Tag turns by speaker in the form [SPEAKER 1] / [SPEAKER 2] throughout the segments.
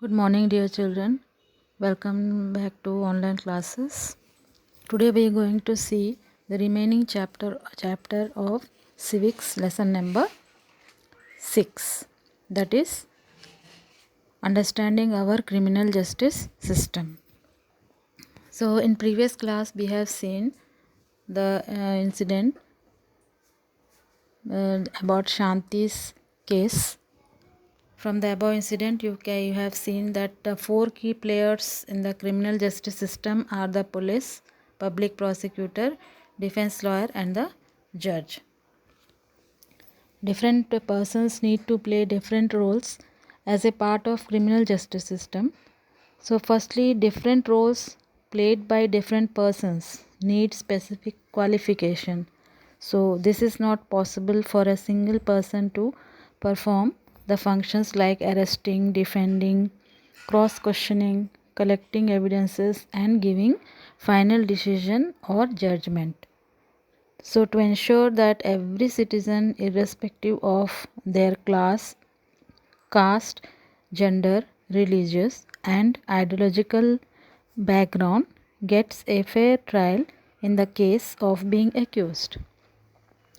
[SPEAKER 1] Good morning, dear children. Welcome back to online classes. Today we are going to see the remaining chapter of civics lesson number 6, that is understanding our criminal justice system. So in previous class we have seen the incident about Shanti's case. From the above incident, you have seen that the four key players in the criminal justice system are the police, public prosecutor, defense lawyer, and the judge. Different persons need to play different roles as a part of criminal justice system. So, firstly, different roles played by different persons need specific qualification. So, this is not possible for a single person to perform the functions like arresting, defending, cross questioning, collecting evidences, and giving final decision or judgment. So, to ensure that every citizen, irrespective of their class, caste, gender, religious, and ideological background, gets a fair trial in the case of being accused.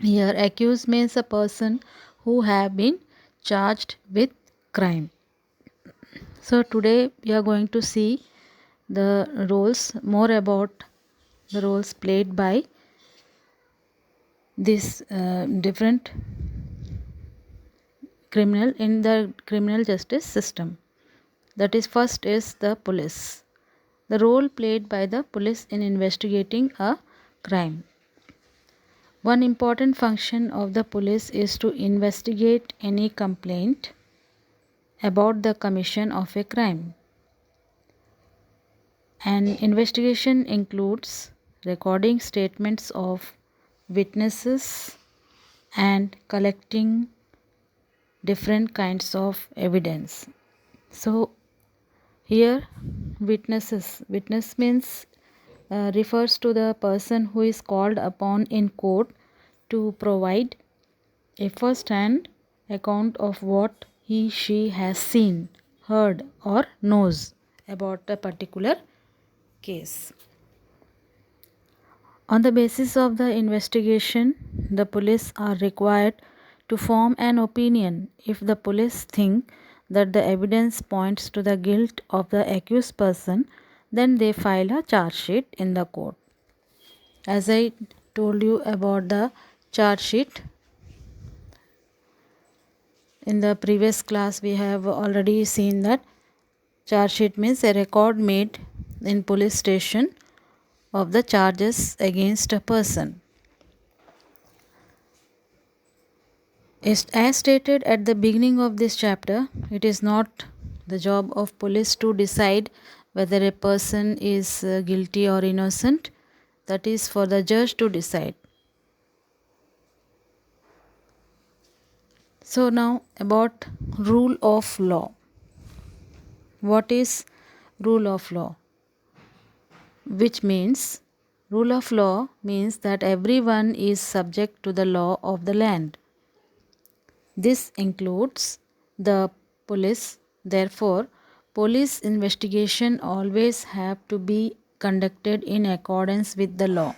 [SPEAKER 1] Here, accused means a person who have been charged with crime. So today we are going to see the more about the roles played by this different criminal in the criminal justice system. That is, first is the police. The role played by the police in investigating a crime. One important function of the police is to investigate any complaint about the commission of a crime. An investigation includes recording statements of witnesses and collecting different kinds of evidence. So here witness means refers to the person who is called upon in court to provide a first-hand account of what she has seen, heard, or knows about a particular case. On the basis of the investigation, the police are required to form an opinion. If the police think that the evidence points to the guilt of the accused person, then they file a charge sheet in the court. As I told you about the charge sheet, in the previous class we have already seen that charge sheet means a record made in police station of the charges against a person. As stated at the beginning of this chapter, it is not the job of police to decide whether a person is guilty or innocent. That is for the judge to decide. So now about rule of law. What is rule of law? Which means rule of law means that everyone is subject to the law of the land. This includes the police. Therefore, police investigation always have to be conducted in accordance with the law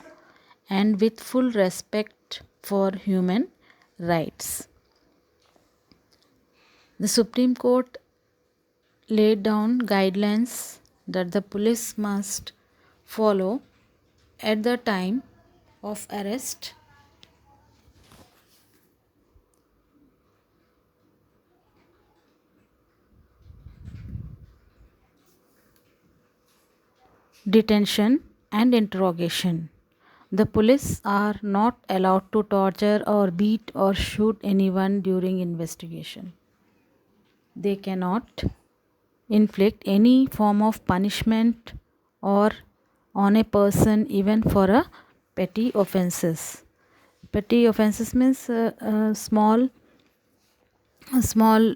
[SPEAKER 1] and with full respect for human rights. The Supreme Court laid down guidelines that the police must follow at the time of arrest, detention, and interrogation. The police are not allowed to torture or beat or shoot anyone during investigation. They cannot inflict any form of punishment or on a person even for a petty offenses. Petty offenses means a small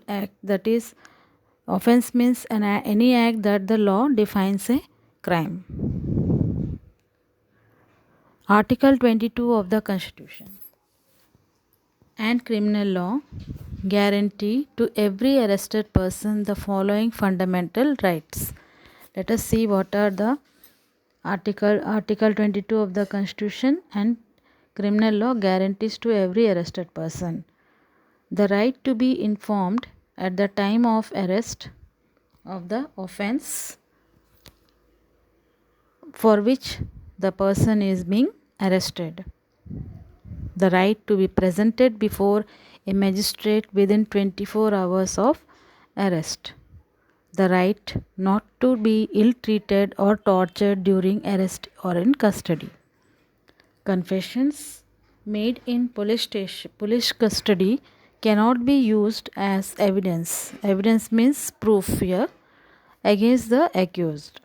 [SPEAKER 1] act, that is, offense means any act that the law defines a crime. Article 22 of the Constitution and criminal law guarantee to every arrested person the following fundamental rights. Let us see what are the Article 22 of the Constitution and criminal law guarantees to every arrested person. The right to be informed at the time of arrest of the offense for which the person is being arrested. The right to be presented before a magistrate within 24 hours of arrest. The right not to be ill-treated or tortured during arrest or in custody. Confessions made in police custody cannot be used as evidence. Evidence means proof here against the accused.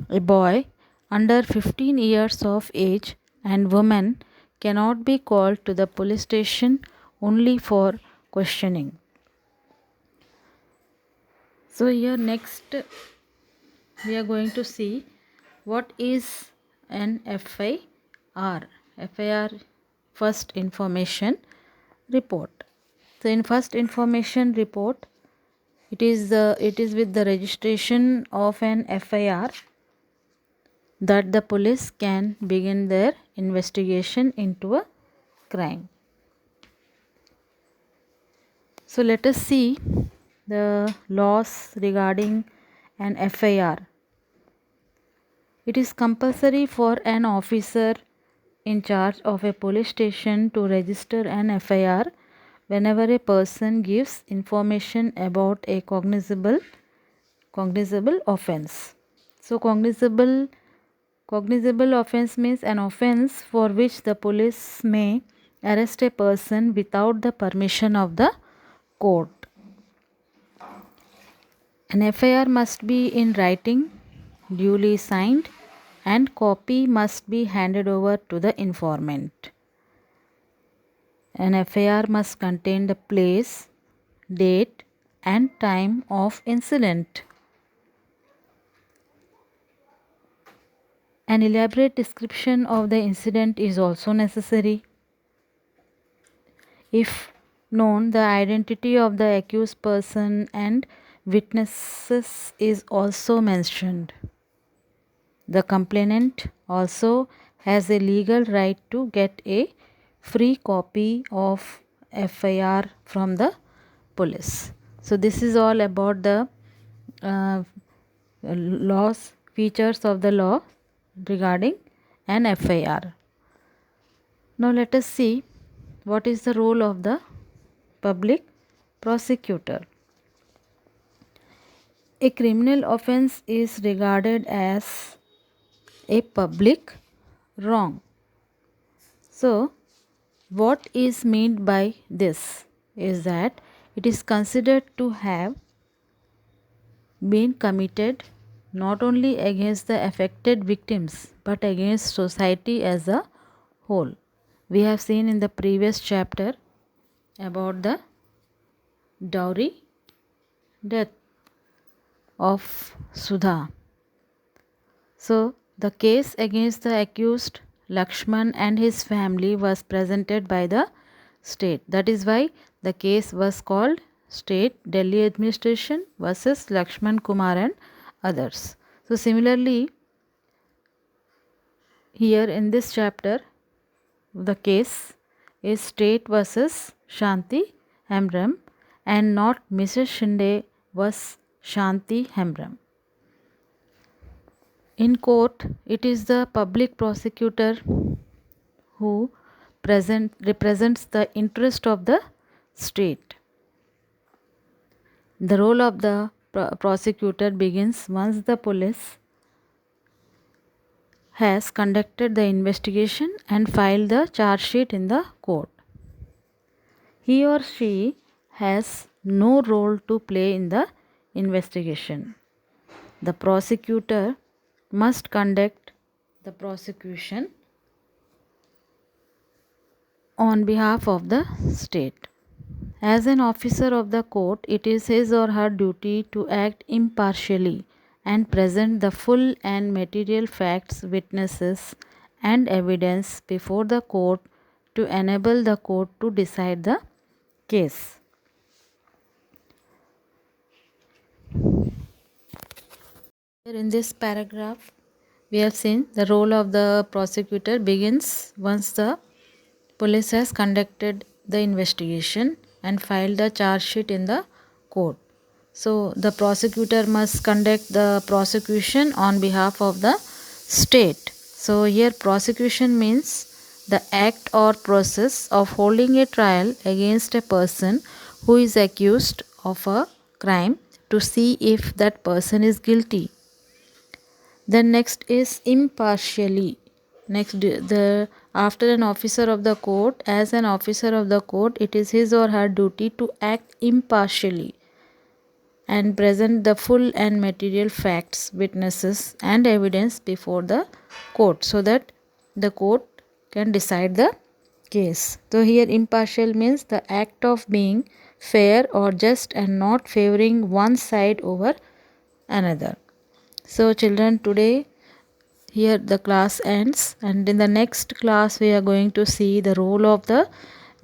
[SPEAKER 1] A boy under 15 years of age and woman cannot be called to the police station only for questioning. So here next we are going to see what is an FIR. FIR, first information report. So in first information report it is with the registration of an FIR that the police can begin their investigation into a crime. So let us see the laws regarding an FIR. It is compulsory for an officer in charge of a police station to register an FIR whenever a person gives information about a cognizable offense. So cognizable offense means an offense for which the police may arrest a person without the permission of the court. An FIR must be in writing, duly signed, and copy must be handed over to the informant. An FIR must contain the place, date, and time of incident. An elaborate description of the incident is also necessary. If known, the identity of the accused person and witnesses is also mentioned. The complainant also has a legal right to get a free copy of FIR from the police. So this is all about the laws, features of the law regarding an FIR. Now let us see what is the role of the public prosecutor. A criminal offense is regarded as a public wrong. So what is meant by this is that it is considered to have been committed not only against the affected victims but against society as a whole. We have seen in the previous chapter about the dowry death of Sudha. So the case against the accused Lakshman and his family was presented by the state. That is why the case was called State Delhi Administration versus Lakshman Kumar and others. So similarly, here in this chapter, the case is State versus Shanti Hemram and not Mrs. Shinde versus Shanti Hemram. In court, it is the public prosecutor who represents the interest of the state. The role of the prosecutor begins once the police has conducted the investigation and filed the charge sheet in the court. He or she has no role to play in the investigation. The prosecutor must conduct the prosecution on behalf of the state. As an officer of the court, it is his or her duty to act impartially and present the full and material facts, witnesses, and evidence before the court to enable the court to decide the case. In this paragraph, we have seen the role of the prosecutor begins once the police has conducted the investigation and filed a charge sheet in the court. So the prosecutor must conduct the prosecution on behalf of the state. So here prosecution means the act or process of holding a trial against a person who is accused of a crime to see if that person is guilty. Then next is impartially. Next, the after an officer of the court, as an officer of the court, it is his or her duty to act impartially and present the full and material facts, witnesses, and evidence before the court so that the court can decide the case. So here impartial means the act of being fair or just and not favoring one side over another. So children, today here the class ends, and in the next class we are going to see the role of the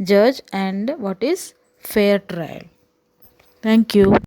[SPEAKER 1] judge and what is fair trial. Thank you.